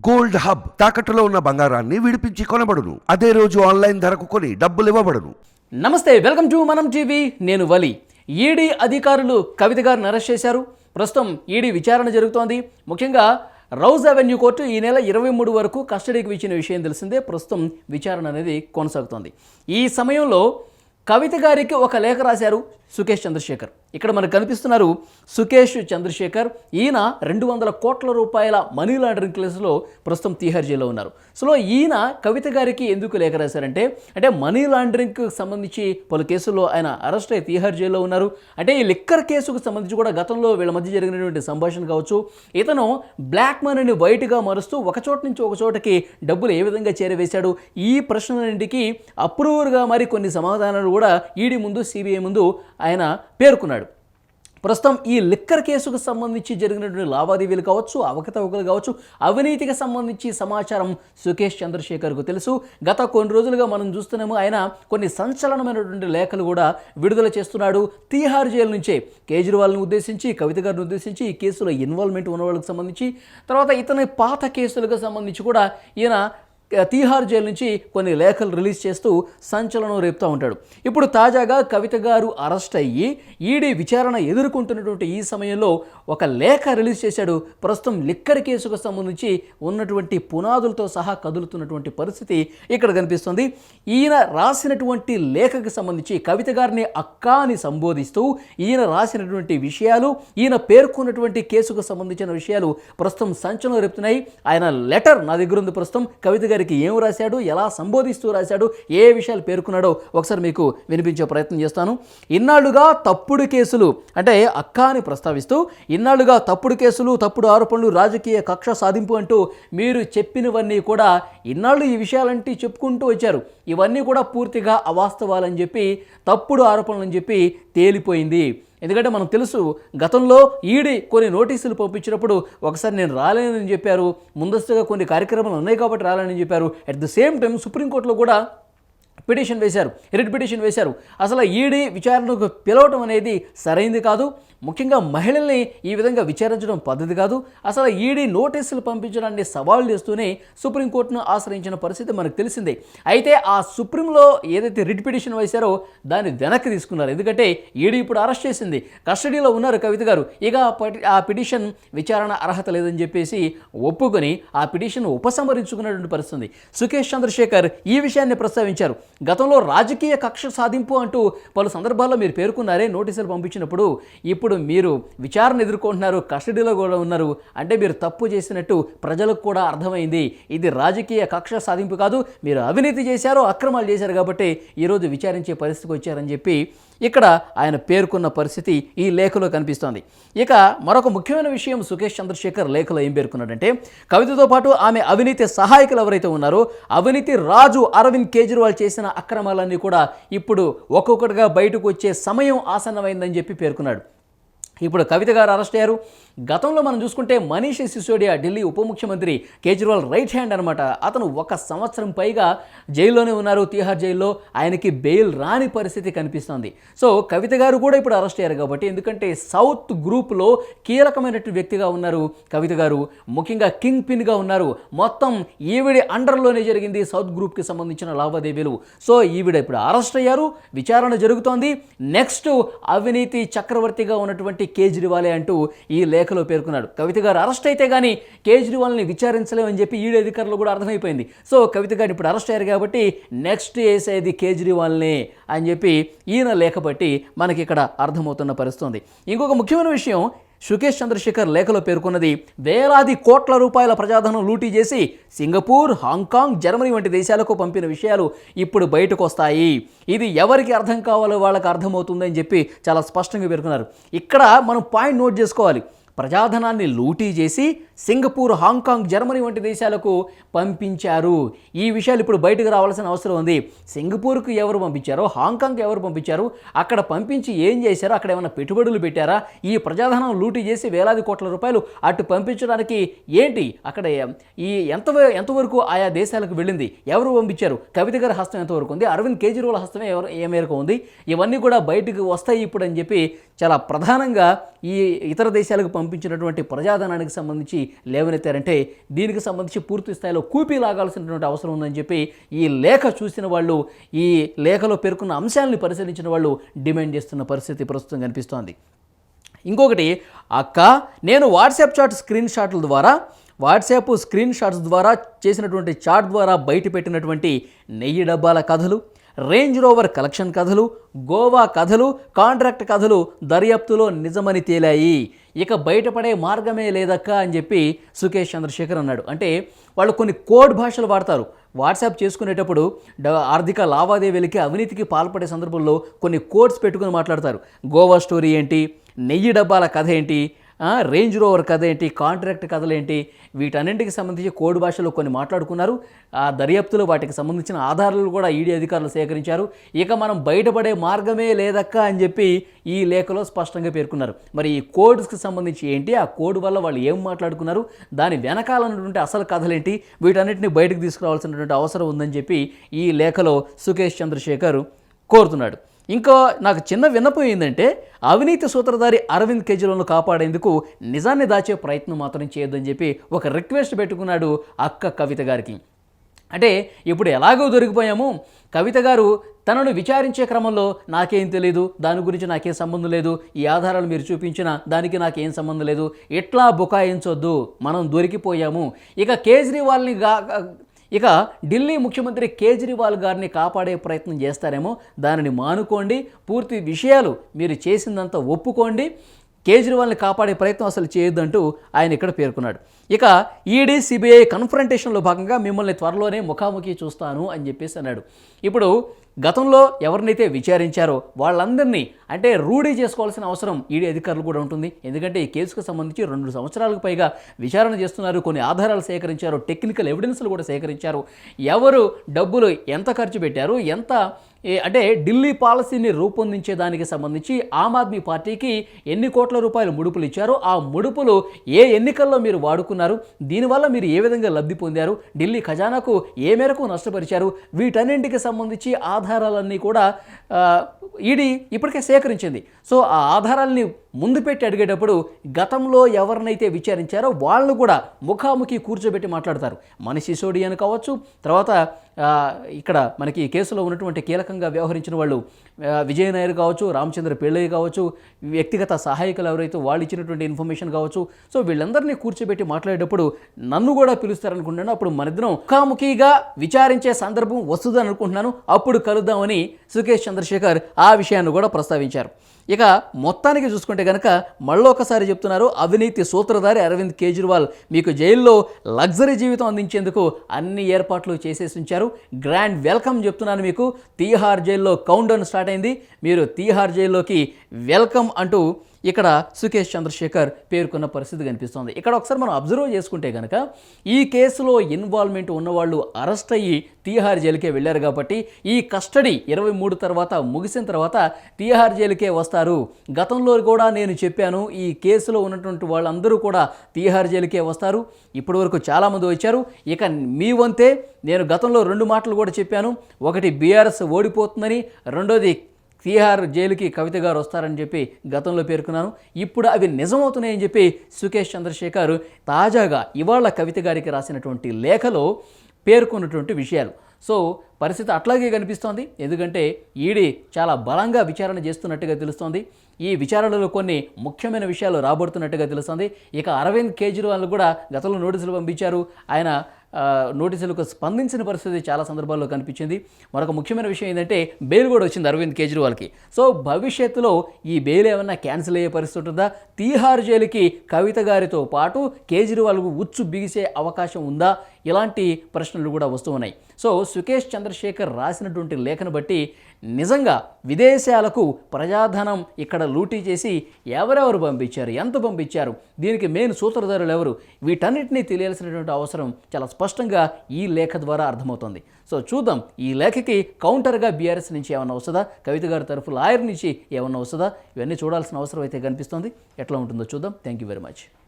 Gold hub తాకట్టులో ఉన్న బంగారాన్ని విడిపించి కొనబడును. అదే రోజు ఆన్లైన్ ధరకు కొని డబ్బులు ఇవ్వబడును. నమస్తే, వెల్కమ్ టు మనం టీవీ. నేను వలి. ఈడీ అధికారులు కవిత గారిని అరెస్ట్ చేశారు. ప్రస్తుతం ఈడీ విచారణ జరుగుతోంది. ముఖ్యంగా రౌజ్ అవెన్యూ కోర్టు ఈ నెల 23 వరకు కస్టడీకి ఇచ్చిన విషయం తెలిసిందే. ప్రస్తుతం విచారణ అనేది కొనసాగుతోంది. ఈ సమయంలో కవిత గారికి ఒక లేఖ రాశారు సుకేష్ చంద్రశేఖర్. ఇక్కడ మనకు కనిపిస్తున్నారు సుకేష్ చంద్రశేఖర్. ఈయన 200 కోట్ల రూపాయల మనీ లాండరింగ్ కేసులో ప్రస్తుతం తీహార్ జైల్లో ఉన్నారు. సో ఈయన కవిత గారికి ఎందుకు లేఖ రాశారంటే మనీ లాండరింగ్కి సంబంధించి పలు కేసుల్లో ఆయన అరెస్ట్ అయ్యి తీహార్ జైల్లో ఉన్నారు. ఈ లిక్కర్ కేసుకు సంబంధించి కూడా గతంలో వీళ్ళ మధ్య జరిగినటువంటి సంభాషణ కావచ్చు, ఇతను బ్లాక్ మనీని వైట్గా మారుస్తూ ఒక చోట నుంచి ఒక చోటకి డబ్బులు ఏ విధంగా చేరవేశాడు, ఈ ప్రశ్నలన్నింటికి అప్రూవర్గా మరి కొన్ని సమాధానాలు కూడా ఈడీ ముందు, సిబిఐ ముందు ఆయన పేర్కొన్నాడు. ప్రస్తుతం ఈ లిక్కర్ కేసుకు సంబంధించి జరిగినటువంటి లావాదేవీలు కావచ్చు, అవకతవకలు కావచ్చు, అవినీతికి సంబంధించి సమాచారం సుకేష్ చంద్రశేఖర్కు తెలుసు. గత కొన్ని రోజులుగా మనం చూస్తున్నాము ఆయన కొన్ని సంచలనమైనటువంటి లేఖలు కూడా విడుదల చేస్తున్నాడు. తీహార్ జైలు నుంచే కేజ్రీవాల్ని ఉద్దేశించి, కవిత గారిని ఉద్దేశించి, ఈ కేసులో ఇన్వాల్వ్మెంట్ ఉన్న వాళ్ళకి సంబంధించి, తర్వాత ఇతని పాత కేసులకు సంబంధించి కూడా ఈయన తీహార్ జైలు నుంచి కొన్ని లేఖలు రిలీజ్ చేస్తూ సంచలనం రేపుతూ ఉంటాడు. ఇప్పుడు తాజాగా కవిత గారు అరెస్ట్ అయ్యి ఈడీ విచారణ ఎదుర్కొంటున్నటువంటి ఈ సమయంలో ఒక లేఖ రిలీజ్ చేశాడు. ప్రస్తుతం లిక్కర్ కేసుకు సంబంధించి ఉన్నటువంటి పునాదులతో సహా కదులుతున్నటువంటి పరిస్థితి ఇక్కడ కనిపిస్తుంది. ఈయన రాసినటువంటి లేఖకు సంబంధించి కవిత గారిని అక్క అని సంబోధిస్తూ ఈయన రాసినటువంటి విషయాలు, ఈయన పేర్కొన్నటువంటి కేసుకు సంబంధించిన విషయాలు ప్రస్తుతం సంచలనం రేపుతున్నాయి. ఆయన లెటర్ నా దగ్గర ఉంది. ప్రస్తుతం కవిత గారికి ఏం రాశాడు, ఎలా సంబోధిస్తూ రాశాడు, ఏ విషయాలు పేర్కొన్నాడో ఒకసారి మీకు వినిపించే ప్రయత్నం చేస్తాను. ఇన్నాళ్లుగా తప్పుడు కేసులు అక్క అని ప్రస్తావిస్తూ ఇన్నాళ్లుగా తప్పుడు కేసులు, తప్పుడు ఆరోపణలు, రాజకీయ కక్ష సాధింపు అంటూ మీరు చెప్పినవన్నీ కూడా ఇన్నాళ్ళు ఈ విషయాలంటే చెప్పుకుంటూ వచ్చారు. ఇవన్నీ కూడా పూర్తిగా అవాస్తవాలని చెప్పి, తప్పుడు ఆరోపణలని చెప్పి తేలిపోయింది. ఎందుకంటే మనకు తెలుసు, గతంలో ఈడీ కొన్ని నోటీసులు పంపించినప్పుడు ఒకసారి నేను రాలేనని చెప్పారు, ముందస్తుగా కొన్ని కార్యక్రమాలు ఉన్నాయి కాబట్టి రాలేనని చెప్పారు. అట్ ద సేమ్ టైం సుప్రీంకోర్టులో కూడా పిటిషన్ వేశారు, రిట్ పిటిషన్ వేశారు. అసలు ఈడీ విచారణకు పిలవటం అనేది సరైంది కాదు. ముఖ్యంగా మహిళల్ని ఈ విధంగా విచారించడం పద్ధతి కాదు. అసలు ఈడీ నోటీసులు పంపించడాన్ని సవాల్ చేస్తూనే సుప్రీంకోర్టును ఆశ్రయించిన పరిస్థితి మనకు తెలిసిందే. అయితే ఆ సుప్రీంలో ఏదైతే రిట్ పిటిషన్ వేశారో దాన్ని వెనక్కి తీసుకున్నారు. ఎందుకంటే ఈడీ ఇప్పుడు అరెస్ట్ చేసింది, కస్టడీలో ఉన్నారు కవిత గారు. ఇక ఆ పిటిషన్ విచారణ అర్హత లేదని చెప్పేసి ఒప్పుకొని ఆ పిటిషన్ ఉపసంహరించుకున్నటువంటి పరిస్థితి. సుకేష్ చంద్రశేఖర్ ఈ విషయాన్ని ప్రస్తావించారు. గతంలో రాజకీయ కక్ష సాధింపు అంటూ పలు సందర్భాల్లో మీరు పేర్కొన్నారే నోటీసులు పంపించినప్పుడు. ఇప్పుడు మీరు విచారణ ఎదుర్కొంటున్నారు, కస్టడీలో కూడా ఉన్నారు. మీరు తప్పు చేసినట్టు ప్రజలకు కూడా అర్థమైంది. ఇది రాజకీయ కక్ష సాధింపు కాదు, మీరు అవినీతి చేశారు, అక్రమాలు చేశారు కాబట్టి ఈరోజు విచారించే పరిస్థితికి వచ్చారని చెప్పి ఇక్కడ ఆయన పేర్కొన్న పరిస్థితి ఈ లేఖలో కనిపిస్తోంది. ఇక మరొక ముఖ్యమైన విషయం సుకేష్ చంద్రశేఖర్ లేఖలో ఏం పేర్కొన్నాడంటే, కవితతో పాటు ఆమె అవినీతి సహాయకులు ఎవరైతే ఉన్నారో, అవినీతి రాజు అరవింద్ కేజ్రీవాల్ చేసిన అక్రమాలన్నీ కూడా ఇప్పుడు ఒక్కొక్కటిగా బయటకు వచ్చే సమయం ఆసన్నమైందని చెప్పి పేర్కొన్నాడు. ఇప్పుడు కవిత గారు అరెస్ట్ అయ్యారు. గతంలో మనం చూసుకుంటే మనీష్ సిసోడియా, ఢిల్లీ ఉప ముఖ్యమంత్రి కేజ్రీవాల్ రైట్ హ్యాండ్ అనమాట. అతను 1 సంవత్సరం పైగా జైల్లోనే ఉన్నారు, తీహార్ జైల్లో. ఆయనకి బెయిల్ రాని పరిస్థితి కనిపిస్తుంది. సో కవిత గారు కూడా ఇప్పుడు అరెస్ట్ అయ్యారు కాబట్టి, ఎందుకంటే సౌత్ గ్రూప్లో కీలకమైనటువంటి వ్యక్తిగా ఉన్నారు కవిత గారు. ముఖ్యంగా కింగ్ పిన్గా ఉన్నారు. మొత్తం ఈవిడ అండర్లోనే జరిగింది సౌత్ గ్రూప్కి సంబంధించిన లావాదేవీలు. సో ఈవిడ ఇప్పుడు అరెస్ట్ అయ్యారు, విచారణ జరుగుతోంది. నెక్స్ట్ అవినీతి చక్రవర్తిగా ఉన్నటువంటి కేజ్రీవాలే అంటూ ఈ లేఖలో పేర్కొన్నాడు. కవిత గారు అరెస్ట్ అయితే కానీ కేజ్రీవాల్ని విచారించలేమని చెప్పి ఈడీ అధికారులు కూడా అర్థమైపోయింది. సో కవిత గారు ఇప్పుడు అరెస్ట్ అయ్యారు కాబట్టి నెక్స్ట్ వేసేది కేజ్రీవాల్నే అని చెప్పి ఈయన లేఖ బట్టి మనకి ఇక్కడ అర్థమవుతున్న పరిస్థితి. ఇంకొక ముఖ్యమైన విషయం, సుకేష్ చంద్రశేఖర్ లేఖలో పేర్కొన్నది వేలాది కోట్ల రూపాయల ప్రజాధనం లూటీ చేసి సింగపూర్, హాంకాంగ్, జర్మనీ వంటి దేశాలకు పంపిన విషయాలు ఇప్పుడు బయటకు వస్తాయి. ఇది ఎవరికి అర్థం కావాలో వాళ్ళకి అర్థమవుతుందని చెప్పి చాలా స్పష్టంగా పేర్కొన్నారు. ఇక్కడ మనం పాయింట్ నోట్ చేసుకోవాలి. ప్రజాధనాన్ని లూటీ చేసి సింగపూర్, హాంకాంగ్, జర్మనీ వంటి దేశాలకు పంపించారు. ఈ విషయాలు ఇప్పుడు బయటకు రావాల్సిన అవసరం ఉంది. సింగపూర్కు ఎవరు పంపించారో, హాంకాంగ్ ఎవరు పంపించారు, అక్కడ పంపించి ఏం చేశారో, అక్కడ ఏమైనా పెట్టుబడులు పెట్టారా, ఈ ప్రజాధనం లూటీ చేసి వేలాది కోట్ల రూపాయలు అటు పంపించడానికి ఏంటి, అక్కడ ఈ ఎంతవరకు ఆయా దేశాలకు వెళ్ళింది, ఎవరు పంపించారు, కవిత గారి హస్తం ఎంతవరకు ఉంది, అరవింద్ కేజ్రీవాల్ హస్తమే ఏ మేరకు ఉంది, ఇవన్నీ కూడా బయటకు వస్తాయి ఇప్పుడు అని చెప్పి చాలా ప్రధానంగా ఈ ఇతర దేశాలకు పంపించినటువంటి ప్రజాధనానికి సంబంధించి లేవనెత్తారంటే దీనికి సంబంధించి పూర్తి స్థాయిలో కూపీ లాగాల్సినటువంటి అవసరం ఉందని చెప్పి ఈ లేఖ చూసిన వాళ్ళు, ఈ లేఖలో పేర్కొన్న అంశాలను పరిశీలించిన వాళ్ళు డిమాండ్ చేస్తున్న పరిస్థితి ప్రస్తుతం కనిపిస్తోంది. ఇంకొకటి, అక్క నేను వాట్సాప్ స్క్రీన్ షాట్స్ ద్వారా చేసినటువంటి చాట్ ద్వారా బయట పెట్టినటువంటి నెయ్యి డబ్బాల కథలు, రేంజ్ రోవర్ కలెక్షన్ కథలు, గోవా కథలు, కాంట్రాక్ట్ కథలు దర్యాప్తులో నిజమని తేలాయి. ఇక బయటపడే మార్గమే లేదక్క అని చెప్పి సుకేష్ చంద్రశేఖర్ అన్నాడు. అంటే వాళ్ళు కొన్ని కోడ్ భాషలు వాడతారు. వాట్సాప్ చేసుకునేటప్పుడు ఆర్థిక లావాదేవీలకి, అవినీతికి పాల్పడే సందర్భంలో కొన్ని కోడ్స్ పెట్టుకుని మాట్లాడతారు. గోవా స్టోరీ ఏంటి, నెయ్యి డబ్బాల కథ ఏంటి, రేంజ్ రోవర్ కథ ఏంటి, కాంట్రాక్ట్ కథలు ఏంటి, వీటన్నింటికి సంబంధించి కోడ్ భాషలో కొన్ని మాట్లాడుకున్నారు. ఆ దర్యాప్తులో వాటికి సంబంధించిన ఆధారాలు కూడా ఈడీ అధికారులు సేకరించారు. ఇక మనం బయటపడే మార్గమే లేదక్క అని చెప్పి ఈ లేఖలో స్పష్టంగా పేర్కొన్నారు. మరి ఈ కోడ్స్కి సంబంధించి ఏంటి, ఆ కోడ్ వల్ల వాళ్ళు ఏం మాట్లాడుకున్నారు, దాని వెనకాలన్నటువంటి అసలు కథలేంటి, వీటన్నిటిని బయటకు తీసుకురావాల్సినటువంటి అవసరం ఉందని చెప్పి ఈ లేఖలో సుకేష్ చంద్రశేఖర్ కోరుతున్నాడు. ఇంకా నాకు చిన్న విన్నపం ఏంటంటే, అవినీతి సూత్రధారి అరవింద్ కేజ్రీవాల్ను కాపాడేందుకు నిజాన్ని దాచే ప్రయత్నం మాత్రం చేయొద్దని చెప్పి ఒక రిక్వెస్ట్ పెట్టుకున్నాడు అక్క కవిత గారికి. అంటే ఇప్పుడు ఎలాగో దొరికిపోయాము, కవిత గారు తనను విచారించే క్రమంలో నాకేం తెలియదు, దాని గురించి నాకేం సంబంధం లేదు, ఈ ఆధారాలు మీరు చూపించిన దానికి నాకేం సంబంధం లేదు, ఎట్లా బుకాయించొద్దు, మనం దొరికిపోయాము, ఇక ఢిల్లీ ముఖ్యమంత్రి కేజ్రీవాల్ గారిని కాపాడే ప్రయత్నం చేస్తారేమో, దానిని మానుకోండి, పూర్తి విషయాలు మీరు చేసిందంతా ఒప్పుకోండి, కేజ్రీవాల్ని కాపాడే ప్రయత్నం అసలు చేయొద్దంటూ ఆయన ఇక్కడ పేర్కొన్నాడు. ఇక ఈడీ సిబిఐ కన్ఫ్రంటేషన్లో భాగంగా మిమ్మల్ని త్వరలోనే ముఖాముఖి చూస్తాను అని చెప్పేసి అన్నాడు. ఇప్పుడు గతంలో ఎవరినైతే విచారించారో వాళ్ళందరినీ అంటే రూఢీ చేసుకోవాల్సిన అవసరం ఈడీ అధికారులు కూడా ఉంటుంది. ఎందుకంటే ఈ కేసుకు సంబంధించి 2 సంవత్సరాలకు పైగా విచారణ చేస్తున్నారు, కొన్ని ఆధారాలు సేకరించారు, టెక్నికల్ ఎవిడెన్స్లు కూడా సేకరించారు, ఎవరు డబ్బులు ఎంత ఖర్చు పెట్టారు, అంటే ఢిల్లీ పాలసీని రూపొందించే దానికి సంబంధించి ఆమ్ ఆద్మీ పార్టీకి ఎన్ని కోట్ల రూపాయలు ముడుపులు ఇచ్చారో, ఆ ముడుపులు ఏ ఎన్నికల్లో మీరు వాడుకున్నారు, దీనివల్ల మీరు ఏ విధంగా లబ్ధి పొందారు, ఢిల్లీ ఖజానాకు ఏ మేరకు నష్టపరిచారు, వీటన్నింటికి సంబంధించి ఆధారాలన్నీ కూడా ఈడీ ఇప్పటికే సేకరించింది. సో ఆ ఆధారాలని ముందు పెట్టి అడిగేటప్పుడు గతంలో ఎవరినైతే విచారించారో వాళ్ళు కూడా ముఖాముఖి కూర్చోబెట్టి మాట్లాడతారు. మనీష్ సిసోడియా అని కావచ్చు, తర్వాత ఇక్కడ మనకి ఈ కేసులో ఉన్నటువంటి కీలకంగా వ్యవహరించిన వాళ్ళు విజయ్ నాయర్ కావచ్చు, రామచంద్ర పిళ్ళయ్య కావచ్చు, వ్యక్తిగత సహాయకులు ఎవరైతే వాళ్ళు ఇచ్చినటువంటి ఇన్ఫర్మేషన్ కావచ్చు. సో వీళ్ళందరినీ కూర్చోబెట్టి మాట్లాడేటప్పుడు నన్ను కూడా పిలుస్తారనుకుంటున్నాను, అప్పుడు మనిద్దరం ముఖాముఖిగా విచారించే సందర్భం వస్తుందని అనుకుంటున్నాను, అప్పుడు కలుద్దామని సుకేష్ చంద్రశేఖర్ ఆ విషయాన్ని కూడా ప్రస్తావించారు. ఇక మొత్తానికి చూసుకుంటే కనుక మళ్ళొకసారి చెప్తున్నారు, అవినీతి సూత్రధారి అరవింద్ కేజ్రీవాల్ మీకు జైల్లో లగ్జరీ జీవితం అందించేందుకు అన్ని ఏర్పాట్లు చేసేసి ఉంచారు. గ్రాండ్ వెల్కమ్ చెప్తున్నాను మీకు. తీహార్ జైల్లో కౌంట్ డౌన్ స్టార్ట్ అయింది, మీరు తీహార్ జైల్లోకి వెల్కమ్ అంటూ ఇక్కడ సుకేష్ చంద్రశేఖర్ పేర్కొన్న పరిస్థితి కనిపిస్తోంది. ఇక్కడ ఒకసారి మనం అబ్జర్వ్ చేసుకుంటే కనుక ఈ కేసులో ఇన్వాల్వ్మెంట్ ఉన్నవాళ్ళు అరెస్ట్ అయ్యి తీహార్ జైలుకే వెళ్ళారు కాబట్టి ఈ కస్టడీ 23 తర్వాత ముగిసిన తర్వాత తీహార్ జైలుకే వస్తారు. గతంలో కూడా నేను చెప్పాను, ఈ కేసులో ఉన్నటువంటి వాళ్ళందరూ కూడా తీహార్ జైలుకే వస్తారు. ఇప్పటి వరకు చాలామంది వచ్చారు. ఇక మీ వంతే నేను గతంలో 2 మాటలు కూడా చెప్పాను. ఒకటి బీఆర్ఎస్ ఓడిపోతుందని, రెండోది తీహార్ జైలుకి కవిత గారు వస్తారని చెప్పి గతంలో పేర్కొన్నాను. ఇప్పుడు అవి నిజమవుతున్నాయని చెప్పి సుకేష్ చంద్రశేఖర్ తాజాగా ఇవాళ కవిత గారికి రాసినటువంటి లేఖలో పేర్కొన్నటువంటి విషయాలు. సో పరిస్థితి అట్లాగే కనిపిస్తోంది. ఎందుకంటే ఈడీ చాలా బలంగా విచారణ చేస్తున్నట్టుగా తెలుస్తోంది. ఈ విచారణలో కొన్ని ముఖ్యమైన విషయాలు రాబడుతున్నట్టుగా తెలుస్తోంది. ఇక అరవింద్ కేజ్రీవాల్ కూడా గతంలో నోటీసులు పంపించారు. ఆయన నోటీసులకు స్పందించిన పరిస్థితి చాలా సందర్భాల్లో కనిపించింది. మరొక ముఖ్యమైన విషయం ఏంటంటే బెయిల్ కూడా వచ్చింది అరవింద్ కేజ్రీవాల్కి. సో భవిష్యత్తులో ఈ బెయిల్ ఏమన్నా క్యాన్సిల్ అయ్యే పరిస్థితి ఉంటుందా, తీహార్ జైలుకి కవిత గారితో పాటు కేజ్రీవాల్కు ఉచ్చు బిగిసే అవకాశం ఉందా, ఇలాంటి ప్రశ్నలు కూడా వస్తూ ఉన్నాయి. సో సుకేష్ చంద్రశేఖర్ రాసినటువంటి లేఖను బట్టి నిజంగా విదేశాలకు ప్రజాధనం ఇక్కడ లూటీ చేసి ఎవరెవరు పంపించారు, ఎంత పంపించారు, దీనికి మెయిన్ సూత్రధారులు ఎవరు, వీటన్నిటినీ తెలియాల్సినటువంటి అవసరం చాలా స్పష్టంగా ఈ లేఖ ద్వారా అర్థమవుతుంది. సో చూద్దాం, ఈ లేఖకి కౌంటర్గా బీఆర్ఎస్ నుంచి ఏమన్నా వస్తుందా, కవిత గారి తరఫు లాయర్ నుంచి ఏమన్నా వస్తుందా, ఇవన్నీ చూడాల్సిన అవసరం అయితే కనిపిస్తుంది. ఎట్లా ఉంటుందో చూద్దాం. Thank you very much.